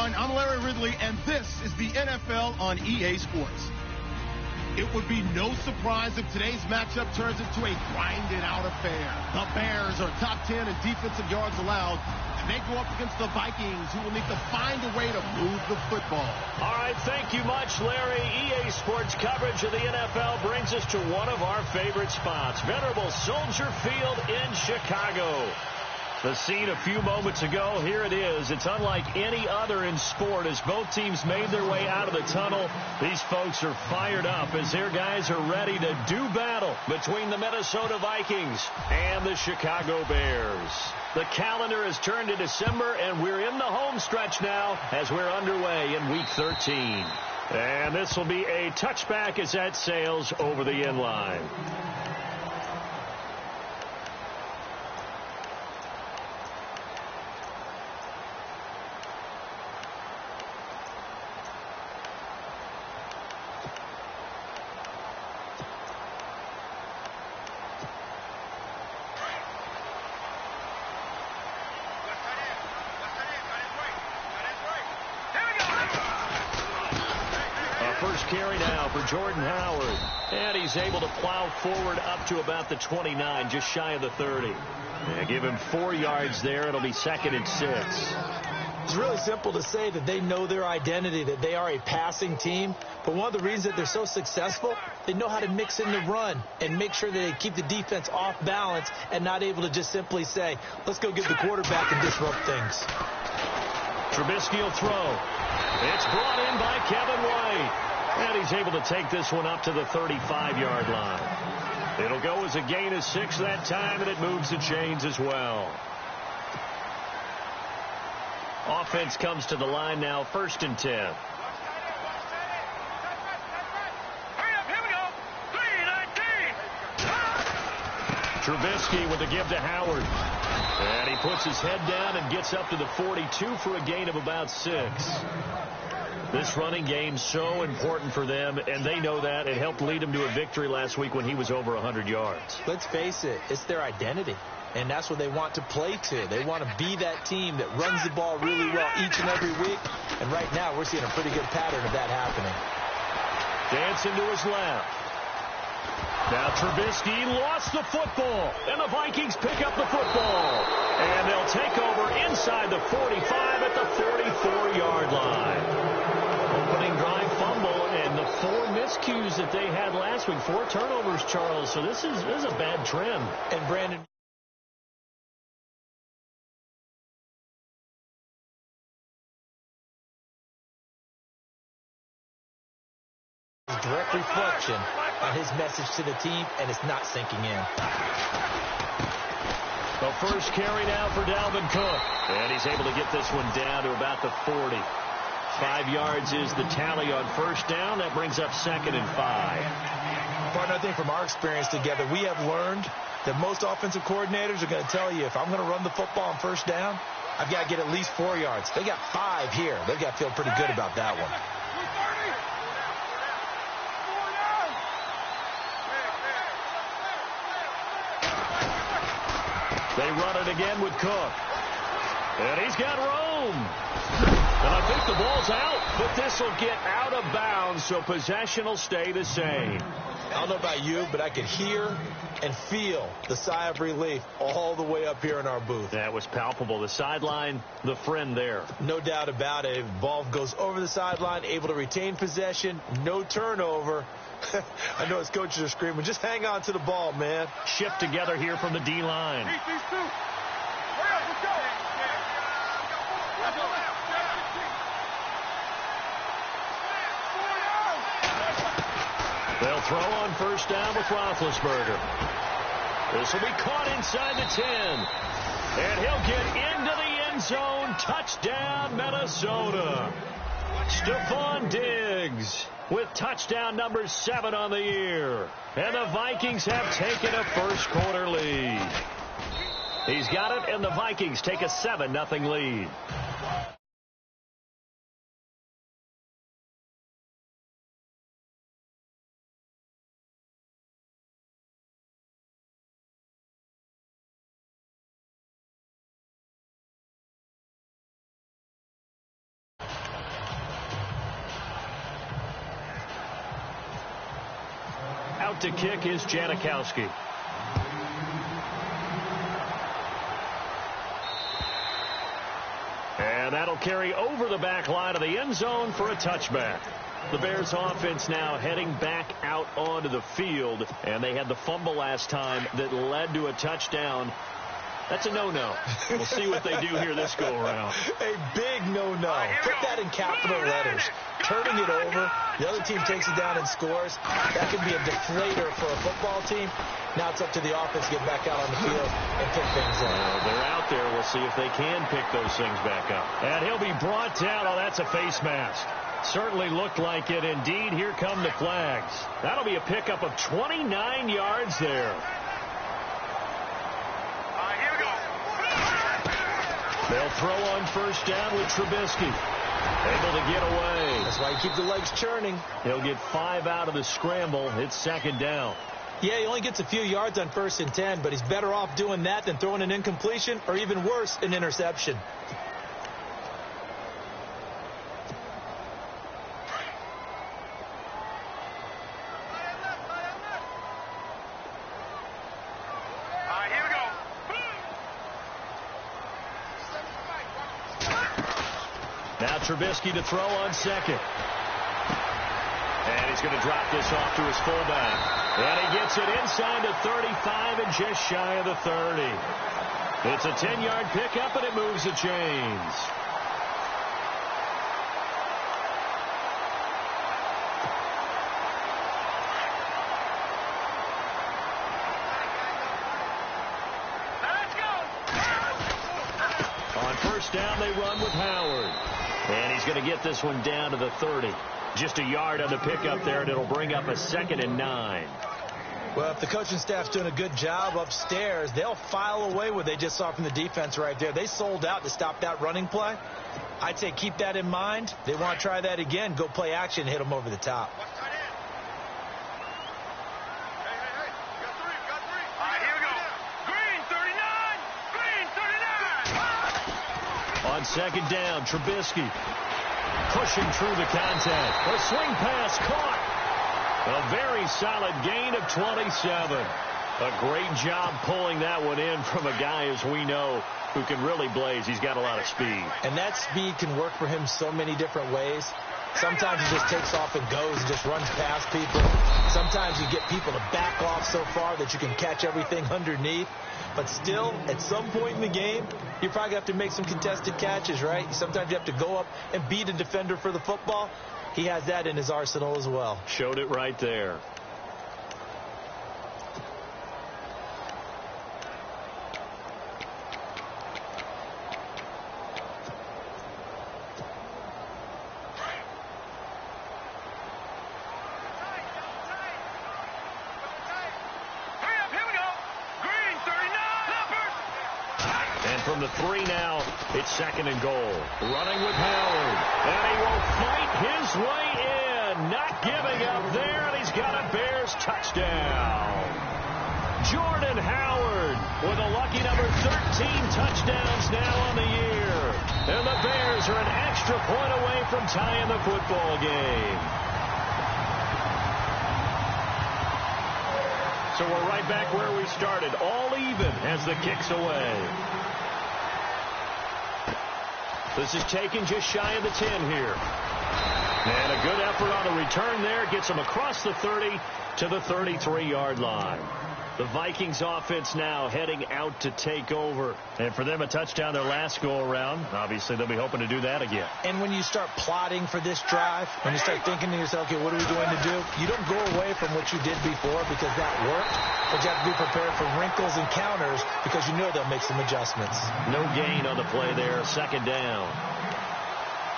everyone. I'm Larry Ridley, and this is the NFL on EA Sports. It would be no surprise if today's matchup turns into a grinded-out affair. The Bears are top 10 in defensive yards allowed, and they go up against the Vikings, who will need to find a way to move the football. All right, thank you much, Larry. EA Sports coverage of the NFL brings us to one of our favorite spots, venerable Soldier Field in Chicago. The scene a few moments ago, here it is. It's unlike any other in sport as both teams made their way out of the tunnel. These folks are fired up as their guys are ready to do battle between the Minnesota Vikings and the Chicago Bears. The calendar has turned to December, and we're in the home stretch now as we're underway in Week 13. And this will be a touchback as that sails over the end line. First carry now for Jordan Howard. And he's able to plow forward up to about the 29, just shy of the 30. And give him 4 yards there. It'll be 2nd and 6. It's really simple to say that they know their identity, that they are a passing team. But one of the reasons that they're so successful, they know how to mix in the run and make sure that they keep the defense off balance and not able to just simply say, let's go get the quarterback and disrupt things. Trubisky will throw. It's brought in by Kevin White. And he's able to take this one up to the 35-yard line. It'll go as a gain of 6 that time, and it moves the chains as well. Offense comes to the line now, 1st and 10. Trubisky with the give to Howard. And he puts his head down and gets up to the 42 for a gain of about 6. This running game so important for them, and they know that. It helped lead them to a victory last week when he was over 100 yards. Let's face it, it's their identity, and that's what they want to play to. They want to be that team that runs the ball really well each and every week, and right now we're seeing a pretty good pattern of that happening. Dancing to his left. Now Trubisky lost the football, and the Vikings pick up the football. And they'll take over inside the 45 at the 44-yard line. Opening drive fumble, and the 4 miscues that they had last week. 4 turnovers, Charles. So this is a bad trend. And Brandon, direct reflection on his message to the team, and it's not sinking in. The first carry now for Dalvin Cook. And he's able to get this one down to about the 40. 5 yards is the tally on first down. That brings up 2nd and 5. Partner, I think from our experience together, we have learned that most offensive coordinators are going to tell you, if I'm going to run the football on first down, I've got to get at least 4 yards. They got 5 here. They've got to feel pretty good about that one. They run it again with Cook. And he's got room. And I think the ball's out, but this will get out of bounds, so possession will stay the same. I don't know about you, but I could hear and feel the sigh of relief all the way up here in our booth. That was palpable. The sideline, the friend there. No doubt about it. Ball goes over the sideline, able to retain possession, no turnover. I know his coaches are screaming, just hang on to the ball, man. Shift together here from the D-line. They'll throw on first down with Roethlisberger. This will be caught inside the 10. And he'll get into the end zone. Touchdown, Minnesota. Stephon Diggs with touchdown number 7 on the year. And the Vikings have taken a first quarter lead. He's got it, and the Vikings take a 7-0 lead. Out to kick is Janikowski. And that'll carry over the back line of the end zone for a touchback. The Bears offense now heading back out onto the field, and they had the fumble last time that led to a touchdown. That's a no-no. We'll see what they do here this go-around. A big no-no. Put that in capital letters. Turning it over, the other team takes it down and scores. That could be a deflator for a football team. Now it's up to the offense to get back out on the field and pick things up. They're out there. We'll see if they can pick those things back up. And he'll be brought down. Oh, that's a face mask. Certainly looked like it. Indeed, here come the flags. That'll be a pickup of 29 yards there. They'll throw on first down with Trubisky. Able to get away. That's why you keep the legs churning. He'll get 5 out of the scramble. It's second down. Yeah, he only gets a few yards on 1st and 10, but he's better off doing that than throwing an incompletion or even worse, an interception. Now Trubisky to throw on second. And he's going to drop this off to his fullback. And he gets it inside the 35 and just shy of the 30. It's a 10-yard pickup, and it moves the chains. On first down, they run with Howard. And he's going to get this one down to the 30. Just a yard on the pickup there, and it'll bring up a 2nd and 9. Well, if the coaching staff's doing a good job upstairs, they'll file away what they just saw from the defense right there. They sold out to stop that running play. I'd say keep that in mind. They want to try that again. Go play action, hit them over the top. On second down, Trubisky pushing through the contact. A swing pass caught. A very solid gain of 27. A great job pulling that one in from a guy, as we know, who can really blaze. He's got a lot of speed. And that speed can work for him so many different ways. Sometimes he just takes off and goes and just runs past people. Sometimes you get people to back off so far that you can catch everything underneath. But still, at some point in the game, you probably have to make some contested catches, right? Sometimes you have to go up and beat a defender for the football. He has that in his arsenal as well. Showed it right there. From the 3 now, it's 2nd and goal. Running with Howard. And he will fight his way in. Not giving up there, and he's got a Bears touchdown. Jordan Howard with a lucky number 13 touchdowns now on the year. And the Bears are an extra point away from tying the football game. So we're right back where we started. All even as the kick's away. This is taken just shy of the 10 here. And a good effort on the return there. Gets him across the 30 to the 33-yard line. The Vikings offense now heading out to take over. And for them, a touchdown their last go-around. Obviously, they'll be hoping to do that again. And when you start plotting for this drive, when you start thinking to yourself, okay, what are we going to do? You don't go away from what you did before because that worked. But you have to be prepared for wrinkles and counters because you know they'll make some adjustments. No gain on the play there. 2nd down.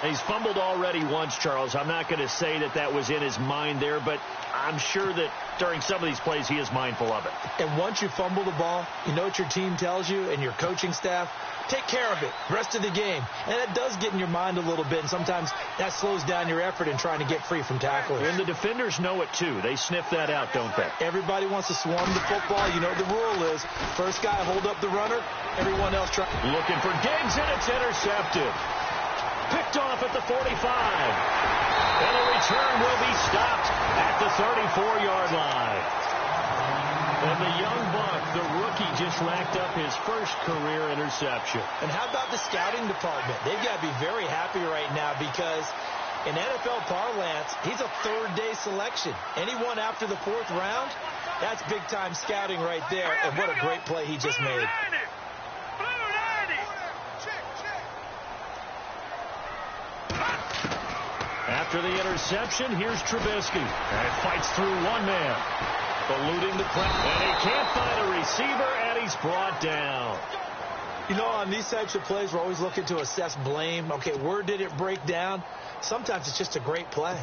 He's fumbled already once, Charles. I'm not going to say that that was in his mind there, but I'm sure that during some of these plays he is mindful of it. And once you fumble the ball, you know what your team tells you and your coaching staff? Take care of it rest of the game. And it does get in your mind a little bit, and sometimes that slows down your effort in trying to get free from tacklers. And the defenders know it, too. They sniff that out, don't they? Everybody wants to swarm the football. You know what the rule is. First guy hold up the runner. Everyone else try. Looking for Diggs, and it's intercepted. Picked off at the 45. And a return will be stopped at the 34-yard line. And the young buck, the rookie, just racked up his first career interception. And how about the scouting department? They've got to be very happy right now because in NFL parlance, he's a third-day selection. Anyone after the fourth round, that's big-time scouting right there. And what a great play he just made. After the interception, here's Trubisky. And fights through one man. Eluding the crowd. And he can't find a receiver, and he's brought down. You know, on these types of plays, we're always looking to assess blame. Okay, where did it break down? Sometimes it's just a great play.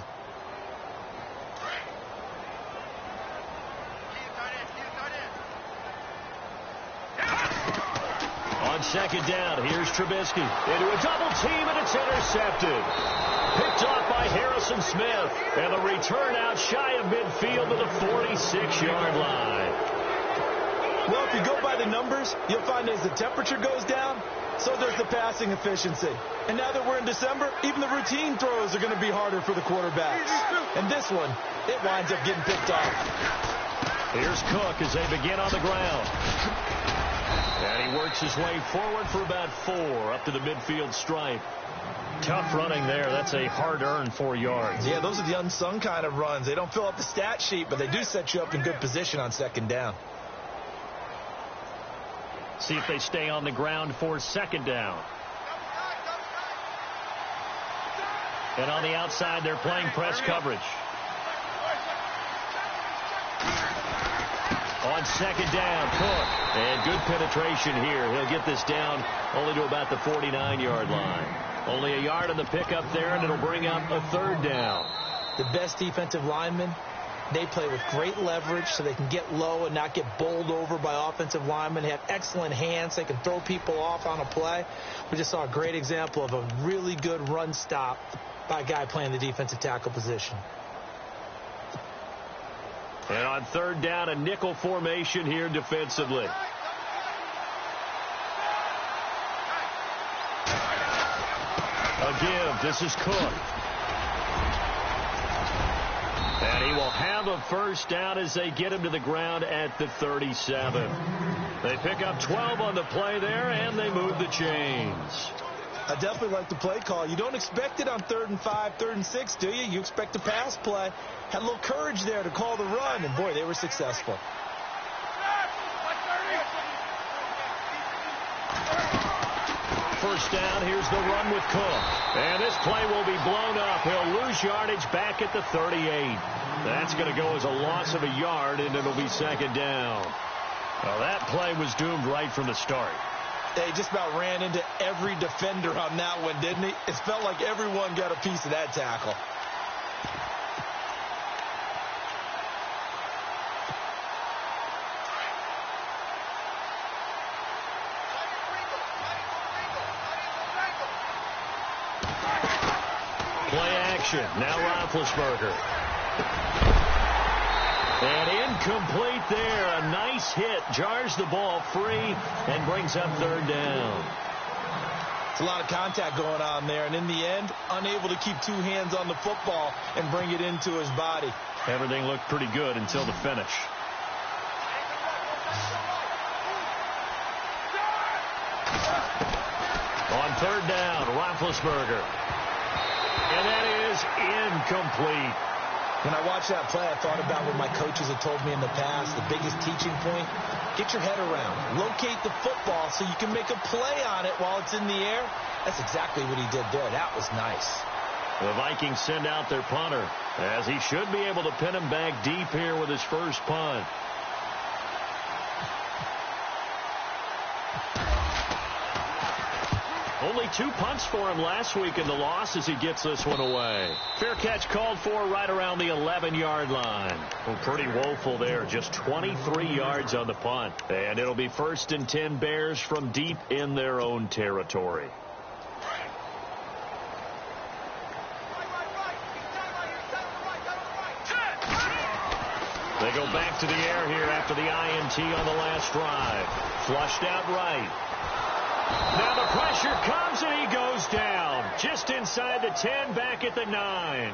On second down, here's Trubisky. Into a double team, and it's intercepted. Picked off by Harrison Smith. And the return out shy of midfield to the 46-yard line. Well, if you go by the numbers, you'll find as the temperature goes down, so does the passing efficiency. And now that we're in December, even the routine throws are going to be harder for the quarterbacks. And this one, it winds up getting picked off. Here's Cook as they begin on the ground. And he works his way forward for about 4 up to the midfield stripe. Tough running there. That's a hard-earned 4 yards. Yeah, those are the unsung kind of runs. They don't fill up the stat sheet, but they do set you up in good position on second down. See if they stay on the ground for second down. And on the outside, they're playing press coverage. On second down, Cook. And good penetration here. He'll get this down only to about the 49-yard line. Only a yard on the pickup there, and it'll bring up a third down. The best defensive linemen, they play with great leverage so they can get low and not get bowled over by offensive linemen. They have excellent hands. They can throw people off on a play. We just saw a great example of a really good run stop by a guy playing the defensive tackle position. And on third down, a nickel formation here defensively. A give. This is Cook. And he will have a first down as they get him to the ground at the 37. They pick up 12 on the play there, and they move the chains. I definitely like the play call. You don't expect it on 3rd and 5, 3rd and 6, do you? You expect a pass play. Had a little courage there to call the run, and boy, they were successful. First down, here's the run with Cook. And this play will be blown up. He'll lose yardage back at the 38. That's going to go as a loss of a yard, and it'll be second down. Well, that play was doomed right from the start. They just about ran into every defender on that one, didn't he? It felt like everyone got a piece of that tackle. Play action. Now Roethlisberger. And incomplete there. A nice hit. Jars the ball free and brings up third down. It's a lot of contact going on there. And in the end, unable to keep 2 hands on the football and bring it into his body. Everything looked pretty good until the finish. On third down, Roethlisberger. And that is incomplete. When I watched that play, I thought about what my coaches had told me in the past. The biggest teaching point, get your head around. Locate the football so you can make a play on it while it's in the air. That's exactly what he did there. That was nice. The Vikings send out their punter, as he should be able to pin him back deep here with his first punt. Only 2 punts for him last week in the loss as he gets this one away. Fair catch called for right around the 11-yard line. Well, pretty woeful there. Just 23 yards on the punt. And it'll be 1st and 10 Bears from deep in their own territory. They go back to the air here after the INT on the last drive. Flushed out right. Now the pressure comes and he goes down. Just inside the 10, back at the 9.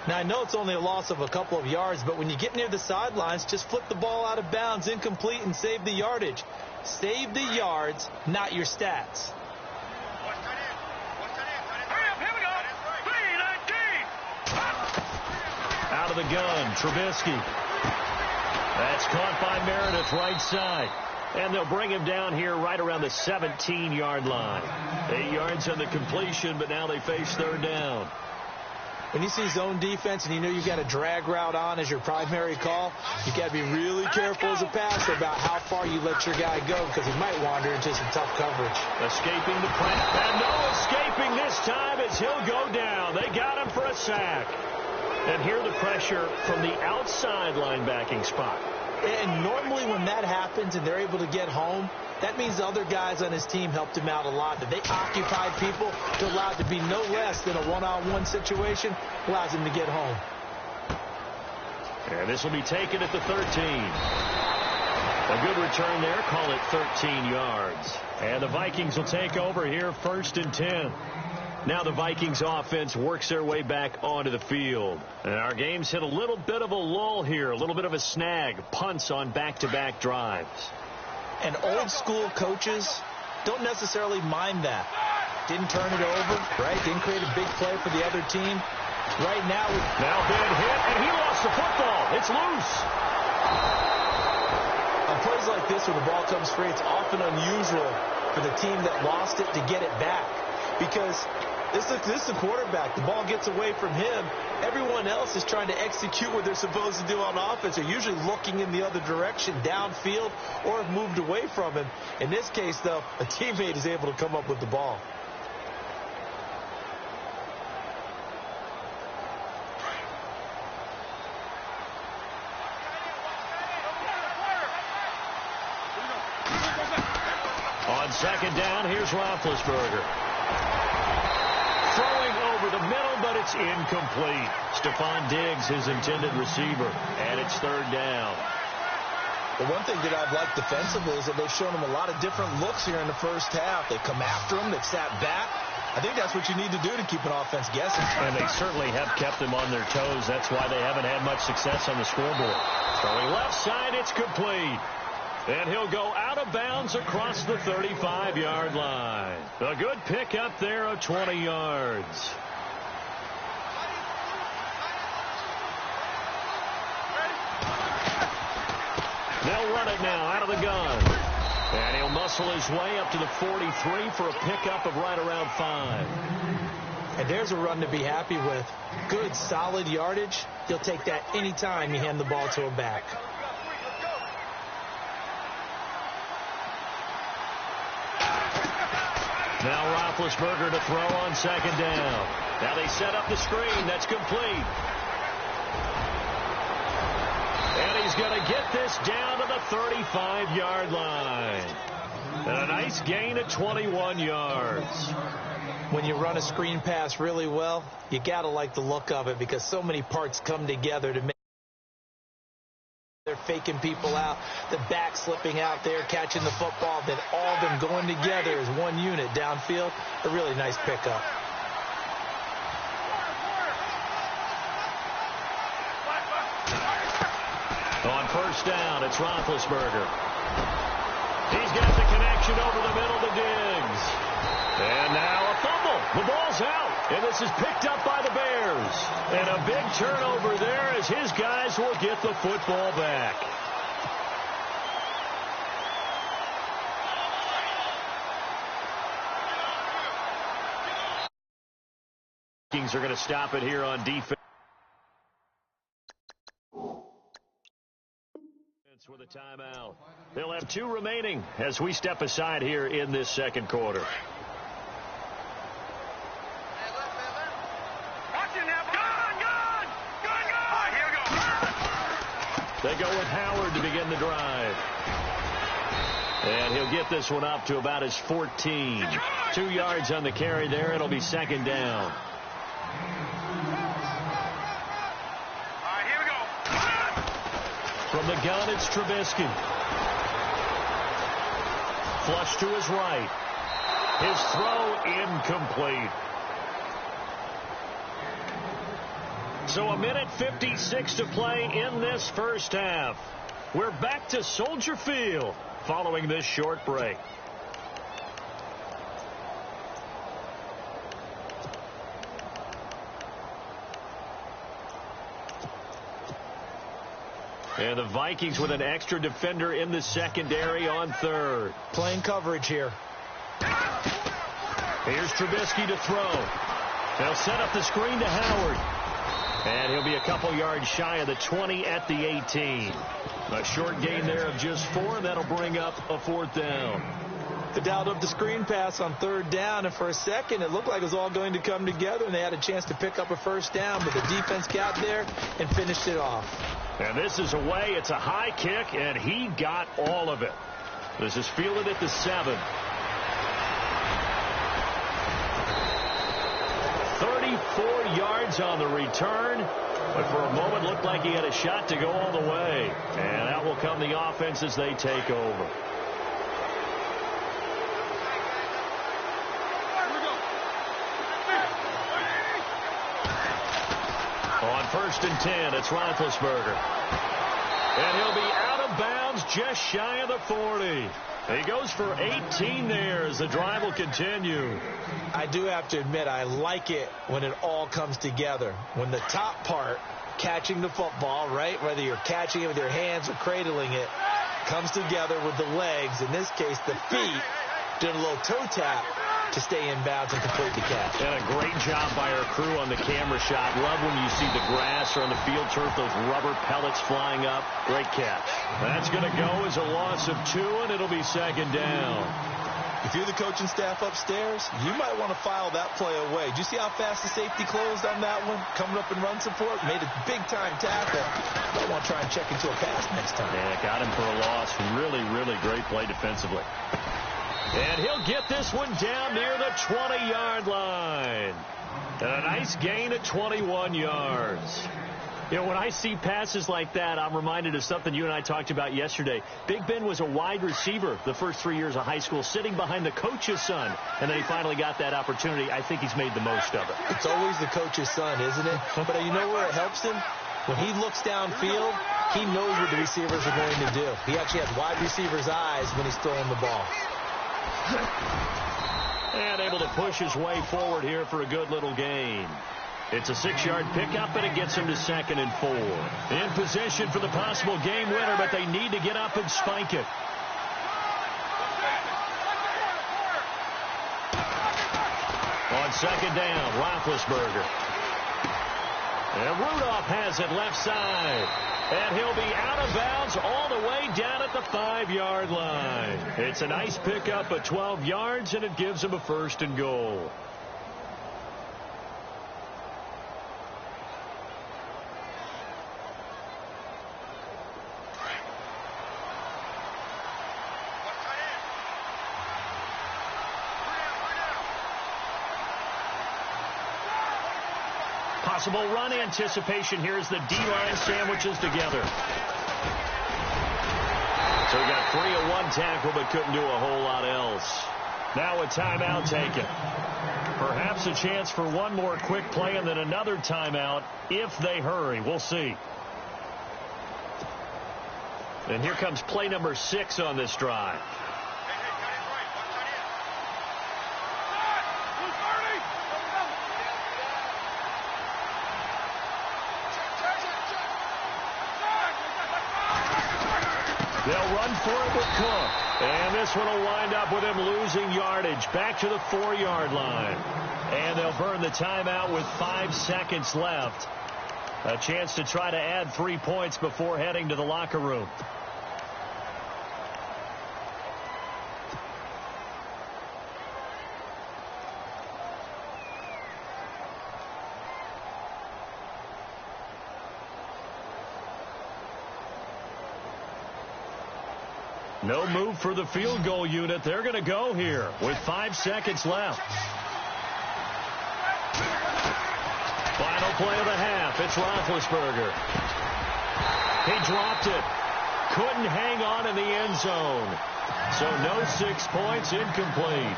Now, I know it's only a loss of a couple of yards, but when you get near the sidelines, just flip the ball out of bounds, incomplete, and save the yardage. Save the yards, not your stats. Out of the gun, Trubisky. That's caught by Meredith, right side. And they'll bring him down here right around the 17-yard line. 8 yards on the completion, but now they face third down. When you see zone defense and you know you've got a drag route on as your primary call, you've got to be really careful as a passer about how far you let your guy go because he might wander into some tough coverage. Escaping the press. And no escaping this time as he'll go down. They got him for a sack. And here the pressure from the outside linebacking spot. And normally when that happens and they're able to get home, that means the other guys on his team helped him out a lot. That they occupied people to allow it to be no less than a one-on-one situation, allows him to get home. And this will be taken at the 13. A good return there. Call it 13 yards. And the Vikings will take over here, 1st and 10. Now the Vikings offense works their way back onto the field. And our game's hit a little bit of a lull here, a little bit of a snag. Punts on back-to-back drives. And old-school coaches don't necessarily mind that. Didn't turn it over, right? Didn't create a big play for the other team. Right now, been hit, and he lost the football. It's loose. On plays like this, when the ball comes free, it's often unusual for the team that lost it to get it back. Because this is the quarterback. The ball gets away from him. Everyone else is trying to execute what they're supposed to do on offense. They're usually looking in the other direction, downfield, or have moved away from him. In this case, though, a teammate is able to come up with the ball. On 2nd down, here's Roethlisberger. Throwing over the middle, but it's incomplete. Stephon Diggs, his intended receiver, and it's 3rd down. The one thing that I've liked defensively is that they've shown him a lot of different looks here in the first half. They've come after him. They've sat back. I think that's what you need to do to keep an offense guessing. And they certainly have kept them on their toes. That's why they haven't had much success on the scoreboard. Throwing left side, it's complete. And he'll go out of bounds across the 35-yard line. A good pick up there of 20 yards. They'll run it now out of the gun. And he'll muscle his way up to the 43 for a pickup of right around 5. And there's a run to be happy with. Good, solid yardage. He'll take that anytime you hand the ball to him back. Now Roethlisberger to throw on 2nd down. Now they set up the screen. That's complete. And he's going to get this down to the 35-yard line. And a nice gain of 21 yards. When you run a screen pass really well, you got to like the look of it because so many parts come together to make. They're faking people out, the back slipping out there, catching the football, then all of them going together as one unit downfield. A really nice pickup. On 1st down, it's Roethlisberger. He's got the connection over the middle to Diggs. And now a fumble. The ball's out. And this is picked up by the Bears. And a big turnover there as his guys will get the football back. Vikings are going to stop it here on defense. With a timeout. They'll have 2 remaining as we step aside here in this 2nd quarter. They go with Howard to begin the drive. And he'll get this one up to about his 14. 2 yards on the carry there. It'll be 2nd down. From the gun, it's Trubisky. Flush to his right. His throw incomplete. So 1:56 to play in this first half. We're back to Soldier Field following this short break. And the Vikings with an extra defender in the secondary on third. Playing coverage here. Here's Trubisky to throw. They'll set up the screen to Howard. And he'll be a couple yards shy of the 20 at the 18. A short gain there of just 4, and that'll bring up a 4th down. They dialed up the screen pass on 3rd down, and for a second it looked like it was all going to come together, and they had a chance to pick up a 1st down, but the defense got there and finished it off. And this is away. It's a high kick, and he got all of it. This is fielded at the 7. 34 yards on the return, but for a moment looked like he had a shot to go all the way. And out will come the offense as they take over. On 1st and 10, it's Roethlisberger. And he'll be out of bounds just shy of the 40. He goes for 18 there as the drive will continue. I do have to admit, I like it when it all comes together. When the top part, catching the football, right, whether you're catching it with your hands or cradling it, comes together with the legs, in this case the feet, doing a little toe tap to stay in bounds and complete the catch. And a great job by our crew on the camera shot. Love when you see the grass or on the field turf, those rubber pellets flying up. Great catch. That's going to go as a loss of 2, and it'll be 2nd down. If you're the coaching staff upstairs, you might want to file that play away. Did you see how fast the safety closed on that one? Coming up in run support, made a big-time tackle. Might want to try and check into a pass next time. Yeah, got him for a loss. Really, really great play defensively. And he'll get this one down near the 20-yard line. And a nice gain of 21 yards. You know, when I see passes like that, I'm reminded of something you and I talked about yesterday. Big Ben was a wide receiver the first 3 years of high school, sitting behind the coach's son. And then he finally got that opportunity. I think he's made the most of it. It's always the coach's son, isn't it? But you know where it helps him? When he looks downfield, he knows what the receivers are going to do. He actually has wide receiver's eyes when he's throwing the ball. And able to push his way forward here for a good little gain. It's a 6-yard pickup, and it gets him to 2nd and 4. In position for the possible game winner, but they need to get up and spike it. On 2nd down, Roethlisberger. And Rudolph has it left side. And he'll be out of bounds all the way down at the 5-yard line. It's a nice pickup of 12 yards, and it gives him a 1st and goal. Possible run anticipation here as the D-line sandwiches together. So he got 3 of 1 tackle, but couldn't do a whole lot else. Now a timeout taken. Perhaps a chance for one more quick play and then another timeout if they hurry. We'll see. And here comes play number 6 on this drive. They'll run for it with Cook. And this one will wind up with him losing yardage back to the 4-yard line. And they'll burn the timeout with 5 seconds left. A chance to try to add 3 points before heading to the locker room. No move for the field goal unit. They're going to go here with 5 seconds left. Final play of the half. It's Roethlisberger. He dropped it. Couldn't hang on in the end zone. So no 6 points, incomplete.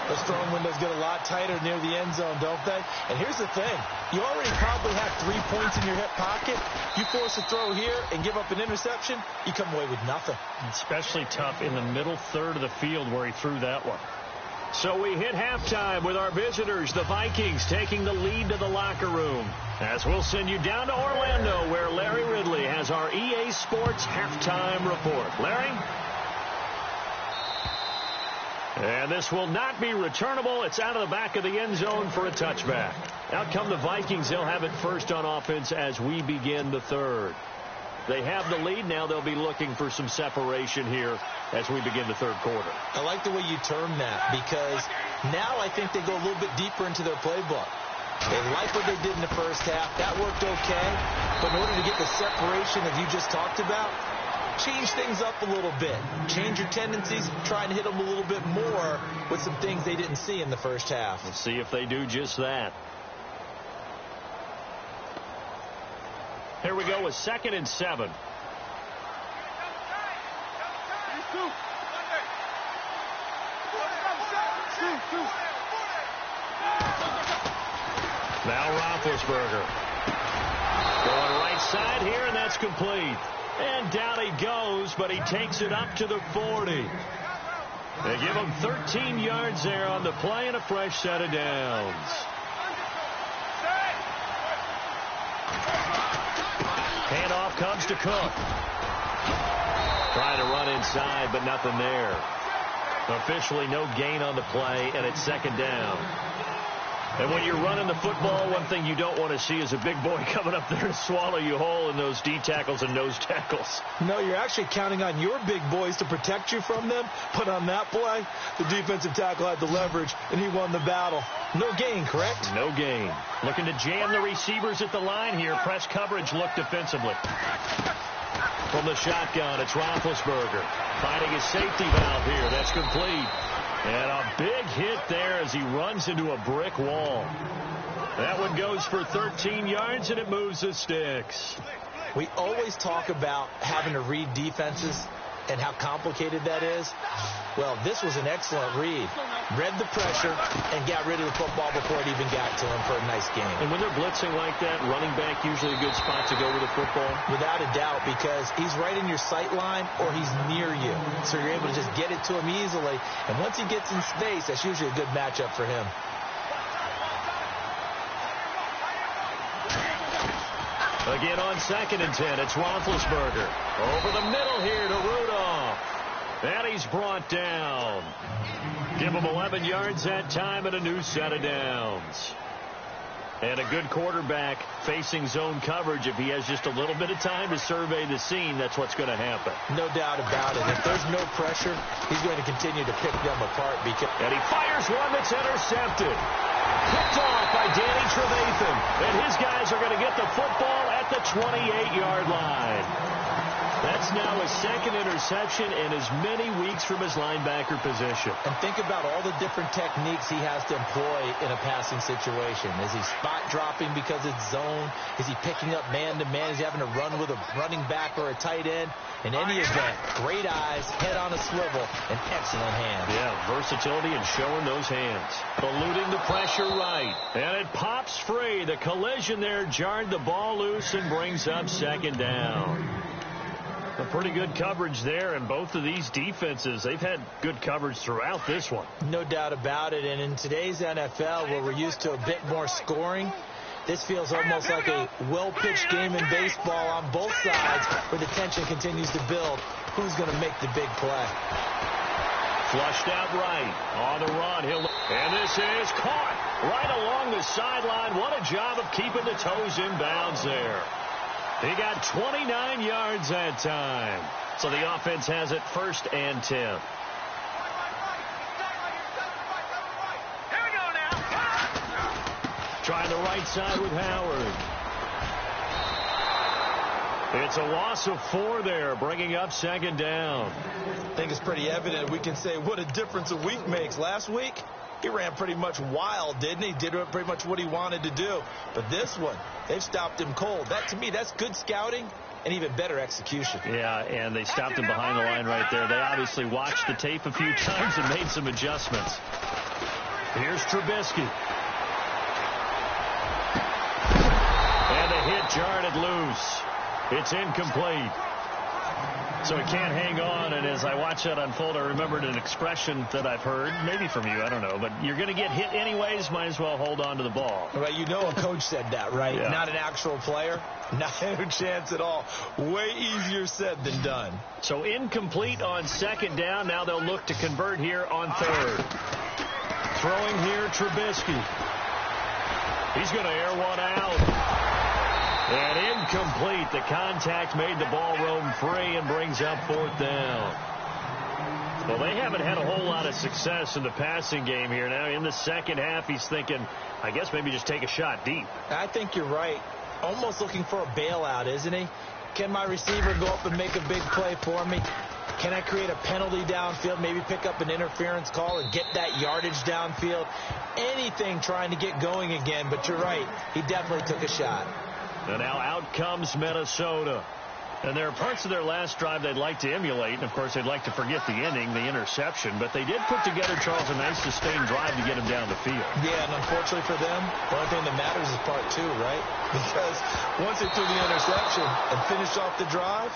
Those throwing windows get a lot tighter near the end zone, don't they? And here's the thing. You already probably have 3 points in your hip pocket. You force a throw here and give up an interception, you come away with nothing. Especially tough in the middle third of the field where he threw that one. So we hit halftime with our visitors, the Vikings, taking the lead to the locker room. As we'll send you down to Orlando, where Larry Ridley has our EA Sports halftime report. Larry? And this will not be returnable. It's out of the back of the end zone for a touchback. Out come the Vikings. They'll have it first on offense as we begin the third. They have the lead. Now they'll be looking for some separation here as we begin the third quarter. I like the way you term that, because now I think they go a little bit deeper into their playbook. They like what they did in the first half. That worked okay. But in order to get the separation that you just talked about, change things up a little bit. Change your tendencies. Try and hit them a little bit more with some things they didn't see in the first half. Let's see if they do just that. Here we go with 2nd and 7. Now Roethlisberger. Going right side here, and that's complete. And down he goes, but he takes it up to the 40. They give him 13 yards there on the play and a fresh set of downs. Handoff comes to Cook. Trying to run inside, but nothing there. Officially no gain on the play, and it's 2nd down. And when you're running the football, one thing you don't want to see is a big boy coming up there and swallow you whole in those D tackles and nose tackles. No, you're actually counting on your big boys to protect you from them. But on that play, the defensive tackle had the leverage, and he won the battle. No gain, correct? No gain. Looking to jam the receivers at the line here. Press coverage look defensively. From the shotgun, it's Roethlisberger. Finding his safety valve here. That's complete. And a big hit there as he runs into a brick wall. That one goes for 13 yards, and it moves the sticks. We always talk about having to read defenses and how complicated that is. Well, this was an excellent read. Read the pressure and got rid of the football before it even got to him for a nice game. And when they're blitzing like that, running back usually a good spot to go with the football? Without a doubt, because he's right in your sight line or he's near you. So you're able to just get it to him easily. And once he gets in space, that's usually a good matchup for him. Again on 2nd and 10, it's Roethlisberger. Over the middle here to Rudolph. And he's brought down. Give him 11 yards that time and a new set of downs. And a good quarterback facing zone coverage. If he has just a little bit of time to survey the scene, that's what's going to happen. No doubt about it. If there's no pressure, he's going to continue to pick them apart. And he fires one that's intercepted. Picked off by Danny Trevathan. And his guys are going to get the football at the 28-yard line. That's now his 2nd interception in as many weeks from his linebacker position. And think about all the different techniques he has to employ in a passing situation. Is he spot dropping because it's zone? Is he picking up man-to-man? Is he having to run with a running back or a tight end? In any event, great eyes, head on a swivel, and excellent hands. Yeah, versatility and showing those hands. Eluding the pressure right. And it pops free. The collision there jarred the ball loose and brings up 2nd down. A pretty good coverage there, and both of these defenses, they've had good coverage throughout this one. No doubt about it, and in today's NFL, where we're used to a bit more scoring, this feels almost like a well-pitched game in baseball on both sides, where the tension continues to build. Who's going to make the big play? Flushed out right, on the run, and this is caught right along the sideline. What a job of keeping the toes in bounds there. He got 29 yards that time. So the offense has it 1st and 10. Here we go now. Trying the right side with Howard. It's a loss of 4 there, bringing up 2nd down. I think it's pretty evident. We can say what a difference a week makes. Last week, he ran pretty much wild, didn't he? Did pretty much what he wanted to do. But this one, they've stopped him cold. That, to me, that's good scouting and even better execution. Yeah, and they stopped him behind the line right there. They obviously watched the tape a few times and made some adjustments. Here's Trubisky. And the hit jarred it loose. It's incomplete. So he can't hang on, and as I watch that unfold, I remembered an expression that I've heard, maybe from you, I don't know, but you're going to get hit anyways, might as well hold on to the ball. Right, you know a coach said that, right? Yeah. Not an actual player. Not a chance at all. Way easier said than done. So incomplete on second down. Now they'll look to convert here on third. Throwing here, Trubisky. He's going to air one out. And incomplete. The contact made the ball roam free and brings up fourth down. Well, they haven't had a whole lot of success in the passing game here. Now in the second half, he's thinking, I guess maybe just take a shot deep. I think you're right. Almost looking for a bailout, isn't he? Can my receiver go up and make a big play for me? Can I create a penalty downfield, maybe pick up an interference call and get that yardage downfield? Anything trying to get going again, but you're right. He definitely took a shot. And now out comes Minnesota. And there are parts of their last drive they'd like to emulate. And, of course, they'd like to forget the inning, the interception. But they did put together, Charles, a nice sustained drive to get him down the field. Yeah, and unfortunately for them, the only thing that matters is part two, right? Because once they threw the interception and finished off the drive,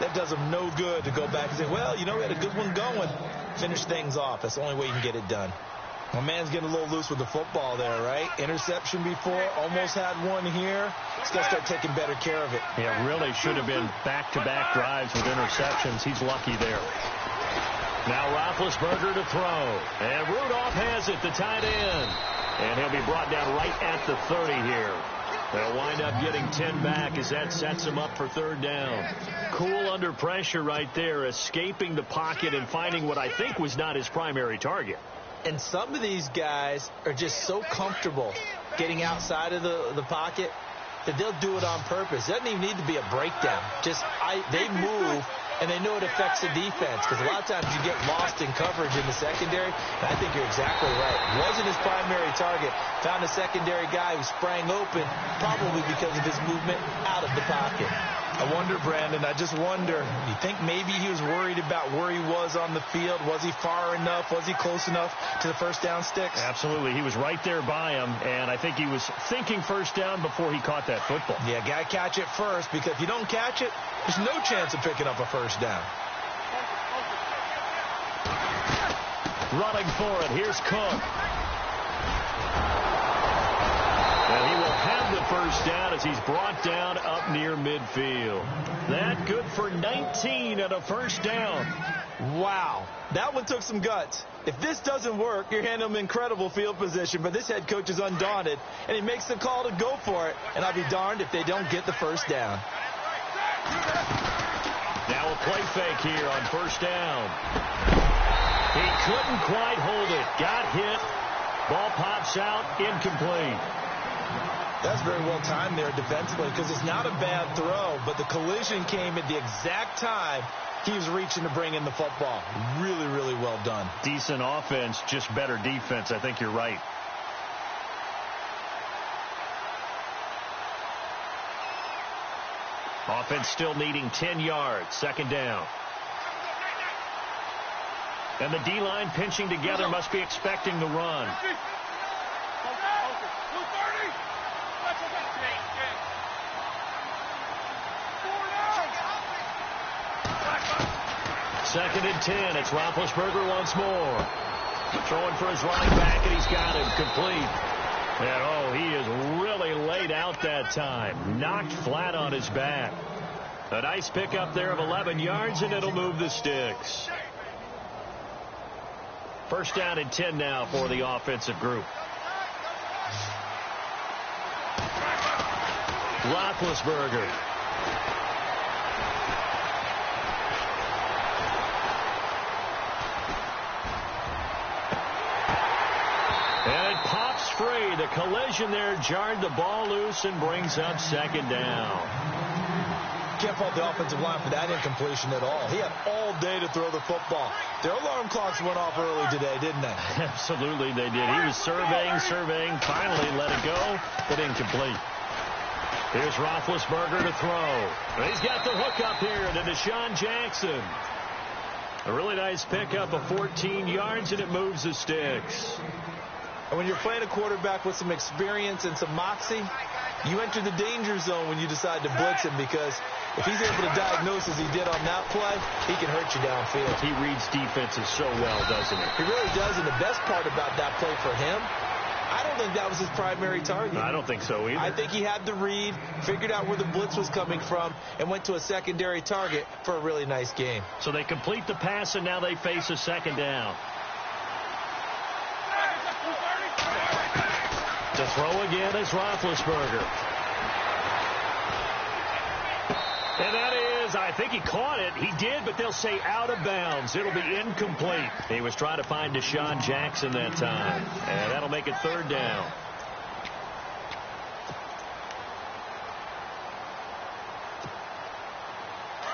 that does them no good to go back and say, well, you know, we had a good one going. Finish things off. That's the only way you can get it done. My man's getting a little loose with the football there, right? Interception before, almost had one here. He's got to start taking better care of it. Yeah, really should have been back-to-back drives with interceptions. He's lucky there. Now Roethlisberger to throw. And Rudolph has it, the tight end. And he'll be brought down right at the 30 here. They'll wind up getting 10 back as that sets him up for third down. Cool under pressure right there, escaping the pocket and finding what I think was not his primary target. And some of these guys are just so comfortable getting outside of the pocket that they'll do it on purpose. It doesn't even need to be a breakdown. They move, and they know it affects the defense. Because a lot of times you get lost in coverage in the secondary. And I think you're exactly right. Wasn't his primary target. Found a secondary guy who sprang open, probably because of his movement out of the pocket. I wonder, Brandon, I just wonder, you think maybe he was worried about where he was on the field? Was he far enough? Was he close enough to the first down sticks? Absolutely. He was right there by him, and I think he was thinking first down before he caught that football. Yeah, got to catch it first, because if you don't catch it, there's no chance of picking up a first down. Running for it. Here's Cook. And he will have the first down as he's brought down up near midfield. That good for 19 and a first down. Wow. That one took some guts. If this doesn't work, you're handing him incredible field position, but this head coach is undaunted, and he makes the call to go for it, and I'll be darned if they don't get the first down. Now a play fake here on first down. He couldn't quite hold it. Got hit. Ball pops out. Incomplete. That's very well timed there defensively, because it's not a bad throw, but the collision came at the exact time he was reaching to bring in the football. Really, really well done. Decent offense, just better defense. I think you're right. Offense still needing 10 yards. Second down. And the D-line pinching together, must be expecting the run. Second and 10. It's Roethlisberger once more. Throwing for his running back, and he's got him complete. And, he is really laid out that time. Knocked flat on his back. A nice pickup there of 11 yards, and it'll move the sticks. First down and 10 now for the offensive group. Roethlisberger. And it pops free. The collision there jarred the ball loose and brings up second down. Can't fault the offensive line for that incompletion at all. He had all day to throw the football. Their alarm clocks went off early today, didn't they? Absolutely they did. He was surveying, finally let it go, but incomplete. Here's Roethlisberger to throw. He's got the hook up here to Deshaun Jackson. A really nice pickup of 14 yards, and it moves the sticks. And when you're playing a quarterback with some experience and some moxie, you enter the danger zone when you decide to blitz him, because if he's able to diagnose as he did on that play, he can hurt you downfield. He reads defenses so well, doesn't he? He really does, and the best part about that play for him, I don't think that was his primary target. I don't think so either. I think he had the read, figured out where the blitz was coming from, and went to a secondary target for a really nice game. So they complete the pass, and now they face a second down. To throw again is Roethlisberger. And that is, I think he caught it. He did, but they'll say out of bounds. It'll be incomplete. He was trying to find Deshaun Jackson that time. And that'll make it third down.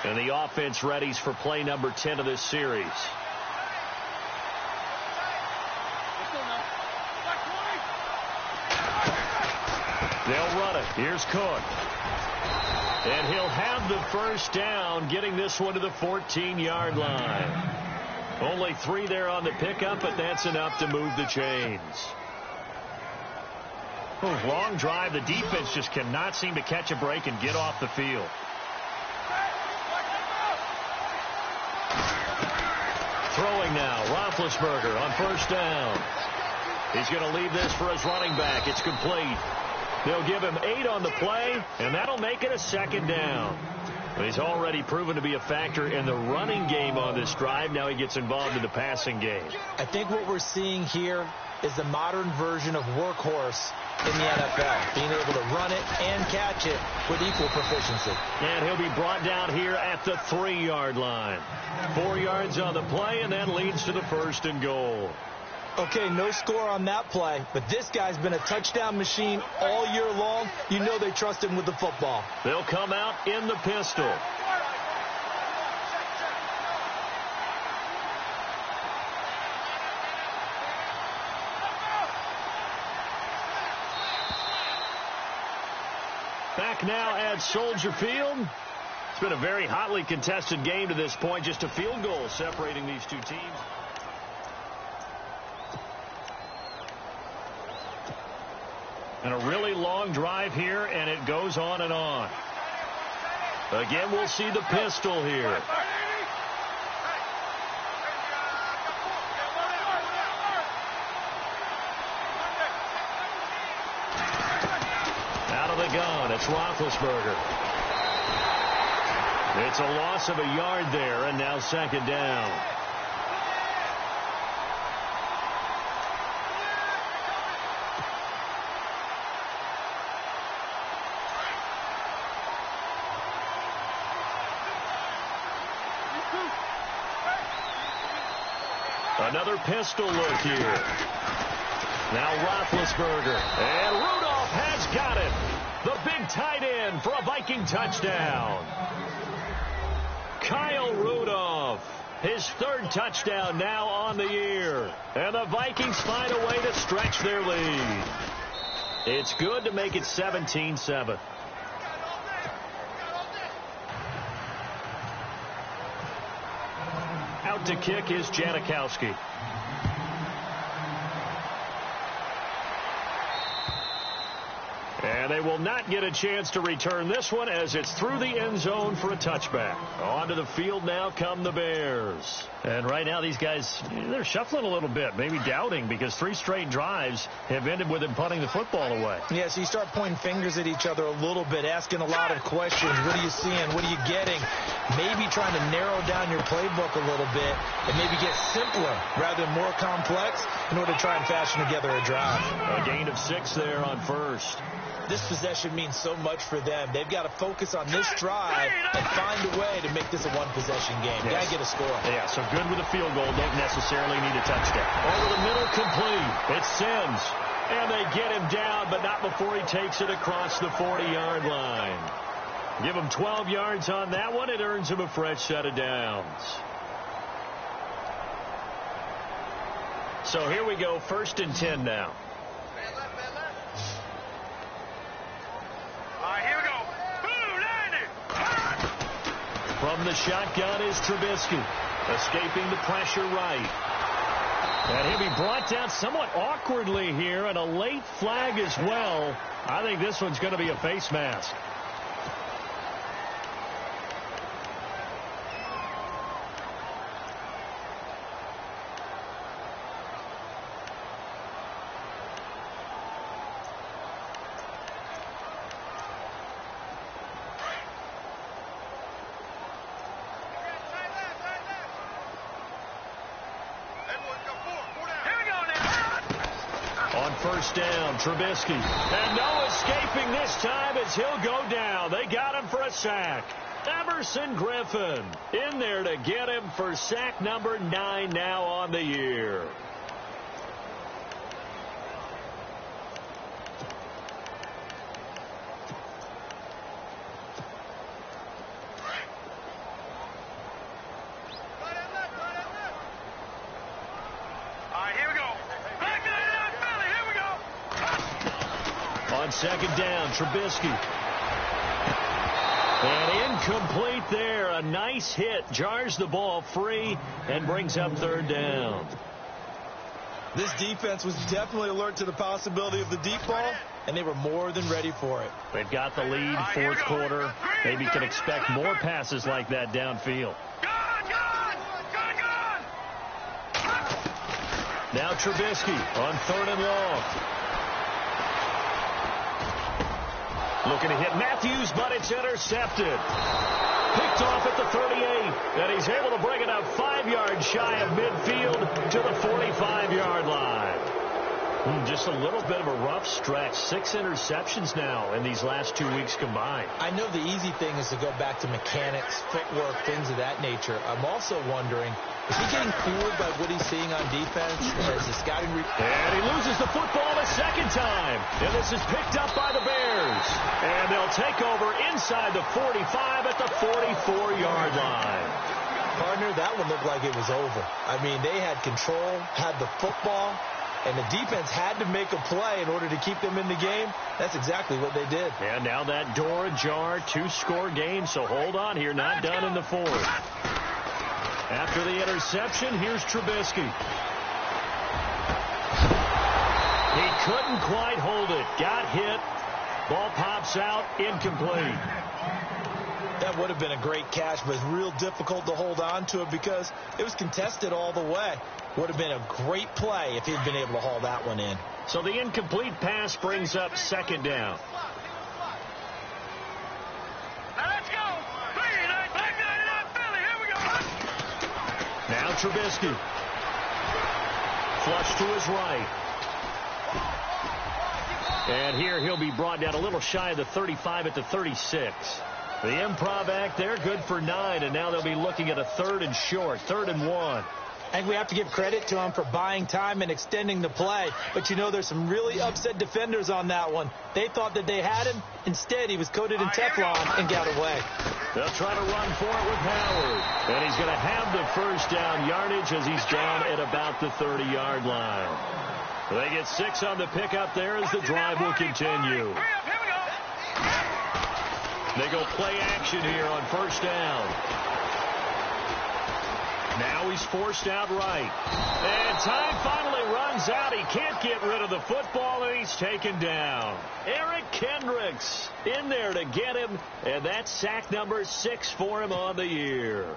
And the offense readies for play number 10 of this series. They'll run it. Here's Cook. And he'll have the first down, getting this one to the 14-yard line. Only 3 there on the pickup, but that's enough to move the chains. Long drive. The defense just cannot seem to catch a break and get off the field. Throwing now, Roethlisberger on first down. He's going to leave this for his running back. It's complete. They'll give him 8 on the play, and that'll make it a second down. He's already proven to be a factor in the running game on this drive. Now he gets involved in the passing game. I think what we're seeing here is the modern version of workhorse in the NFL, being able to run it and catch it with equal proficiency. And he'll be brought down here at the 3-yard line. 4 yards on the play, and that leads to the 1st and goal. Okay, no score on that play, but this guy's been a touchdown machine all year long. You know they trust him with the football. They'll come out in the pistol. Back now at Soldier Field. It's been a very hotly contested game to this point. Just a field goal separating these two teams. And a really long drive here, and it goes on and on. Again, we'll see the pistol here. Out of the gun, it's Roethlisberger. It's a loss of a yard there, and now second down. Another pistol look here. Now Roethlisberger. And Rudolph has got it. The big tight end for a Viking touchdown. Kyle Rudolph. His 3rd touchdown now on the year. And the Vikings find a way to stretch their lead. It's good to make it 17-7. Out to kick is Janikowski. And they will not get a chance to return this one as it's through the end zone for a touchback. Onto the field now come the Bears. And right now these guys, they're shuffling a little bit, maybe doubting, because 3 straight drives have ended with them punting the football away. Yeah, so you start pointing fingers at each other a little bit, asking a lot of questions. What are you seeing? What are you getting? Maybe trying to narrow down your playbook a little bit and maybe get simpler rather than more complex in order to try and fashion together a drive. A gain of 6 there on first. This possession means so much for them. They've got to focus on this drive and find a way to make this a one-possession game. Yes. Got to get a score. Yeah, so good with a field goal. Don't necessarily need a touchdown. Over the middle, complete. It's Sims. And they get him down, but not before he takes it across the 40-yard line. Give him 12 yards on that one. It earns him a fresh set of downs. So here we go, 1st and 10 now. From the shotgun is Trubisky. Escaping the pressure right. And he'll be brought down somewhat awkwardly here, and a late flag as well. I think this one's going to be a face mask. First down, Trubisky. And no escaping this time as he'll go down. They got him for a sack. Emerson Griffin in there to get him for sack number 9 now on the year. Second down, Trubisky. And incomplete there. A nice hit. Jars the ball free and brings up third down. This defense was definitely alert to the possibility of the deep ball, and they were more than ready for it. They've got the lead, fourth quarter. Maybe can expect more passes like that downfield. Now Trubisky on third and long. Looking to hit Matthews, but it's intercepted. Picked off at the 38, and he's able to bring it up 5 yards shy of midfield to the 45-yard line. Just a little bit of a rough stretch. 6 interceptions now in these last 2 weeks combined. I know the easy thing is to go back to mechanics, footwork, things of that nature. I'm also wondering, is he getting fooled by what he's seeing on defense? As the scouting and he loses the football a second time. And this is picked up by the Bears. And they'll take over inside the 45 at the 44-yard line. Partner, that one looked like it was over. I mean, they had control, had the football, and the defense had to make a play in order to keep them in the game. That's exactly what they did. And now that door ajar, 2-score game, so hold on here, not done in the fourth. After the interception, here's Trubisky. He couldn't quite hold it. Got hit. Ball pops out, incomplete. That would have been a great catch, but it's real difficult to hold on to it because it was contested all the way. Would have been a great play if he'd been able to haul that one in. So the incomplete pass brings up second down. Let's go. Here we go. Now Trubisky. Flush to his right. And here he'll be brought down a little shy of the 35 at the 36. The improv act there, good for 9, and now they'll be looking at a third and short, 3rd and 1. I think we have to give credit to him for buying time and extending the play. But, you know, there's some really upset defenders on that one. They thought that they had him. Instead, he was coated in Teflon and got away. They'll try to run for it with Howard. And he's going to have the first down yardage as he's down at about the 30-yard line. They get 6 on the pickup there as the drive will continue. They go play action here on first down. Now he's forced out right. And time finally runs out. He can't get rid of the football, and he's taken down. Eric Kendricks in there to get him, and that's sack number 6 for him on the year.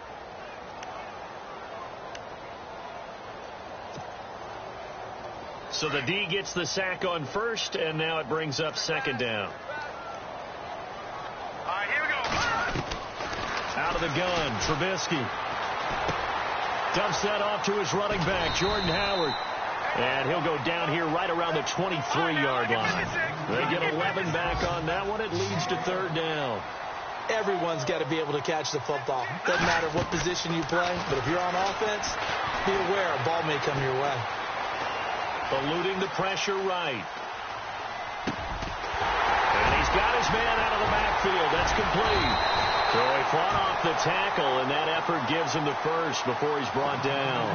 So the D gets the sack on first, and now it brings up second down. All right, here we go. Out of the gun, Trubisky. Dumps that off to his running back, Jordan Howard. And he'll go down here right around the 23-yard line. They get 11 back on that one. It leads to third down. Everyone's got to be able to catch the football. Doesn't matter what position you play, but if you're on offense, be aware a ball may come your way. Eluding the pressure right. And he's got his man out of the backfield. That's complete. So he fought off the tackle, and that effort gives him the first before he's brought down.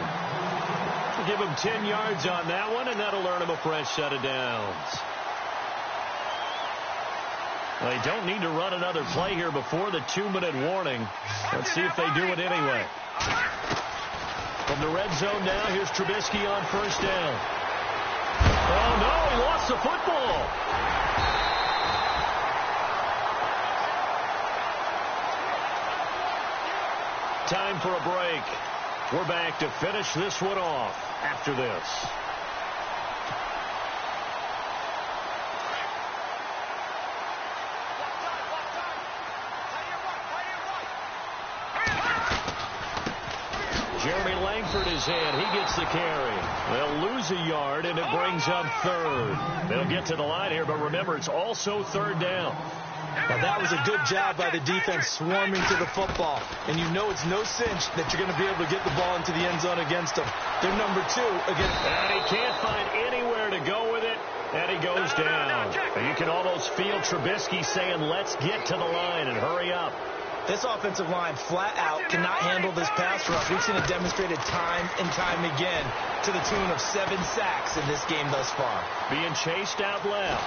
We'll give him 10 yards on that one, and that'll earn him a fresh set of downs. Well, they don't need to run another play here before the 2-minute warning. Let's see if they do it anyway. From the red zone now, here's Trubisky on first down. Oh, no, he lost the football. Time for a break. We're back to finish this one off after this. Jeremy Langford is in. He gets the carry. They'll lose a yard, and it brings up third. They'll get to the line here, but remember, it's also third down. Now, that was a good job by the defense swarming to the football. And you know it's no cinch that you're going to be able to get the ball into the end zone against them. They're number 2 against... And he can't find anywhere to go with it, and he goes down. And you can almost feel Trubisky saying, let's get to the line and hurry up. This offensive line flat out cannot handle this pass rush. We've seen it demonstrated time and time again to the tune of 7 sacks in this game thus far. Being chased out left.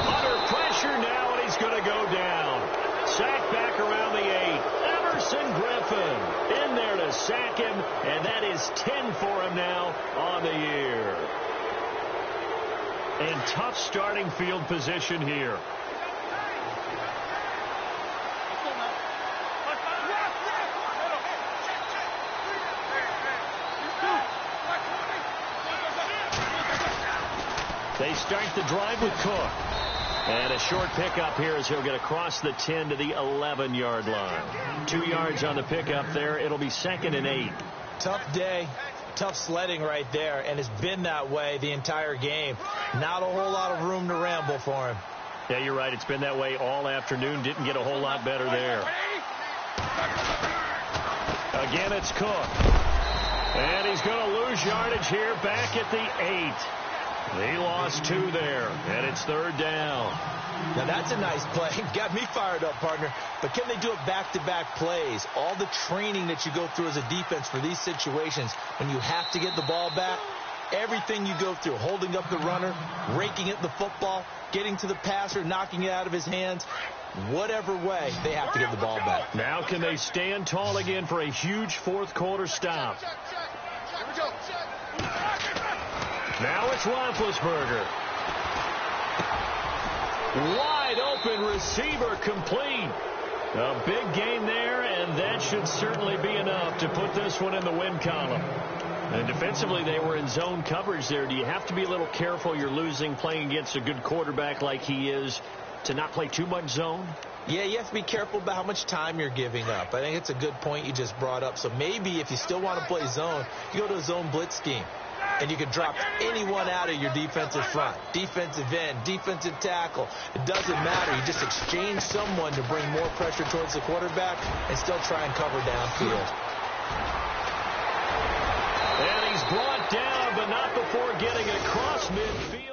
Under pressure now, and he's going to go down. Sacked back around the 8. Emerson Griffin in there to sack him, and that is 10 for him now on the year. And tough starting field position here. They start the drive with Cook. And a short pickup here as he'll get across the 10 to the 11-yard line. 2 yards on the pickup there. It'll be 2nd and 8. Tough day. Tough sledding right there, and it's been that way the entire game. Not a whole lot of room to ramble for him. Yeah, you're right. It's been that way all afternoon. Didn't get a whole lot better there. Again, it's Cook. And he's going to lose yardage here back at the 8. He lost 2 there, and it's 3rd down. Now, that's a nice play. Got me fired up, partner. But can they do it back-to-back plays? All the training that you go through as a defense for these situations, when you have to get the ball back, everything you go through, holding up the runner, raking at the football, getting to the passer, knocking it out of his hands, whatever way, they have to get the ball back. Now can they stand tall again for a huge 4th quarter stop? Here we go. Now it's Roethlisberger. Wide open receiver complete. A big gain there, and that should certainly be enough to put this one in the win column. And defensively, they were in zone coverage there. Do you have to be a little careful you're losing playing against a good quarterback like he is to not play too much zone? Yeah, you have to be careful about how much time you're giving up. I think it's a good point you just brought up. So maybe if you still want to play zone, you go to a zone blitz scheme. And you can drop anyone out of your defensive front. Defensive end, defensive tackle. It doesn't matter. You just exchange someone to bring more pressure towards the quarterback and still try and cover downfield. And he's brought down, but not before getting across midfield.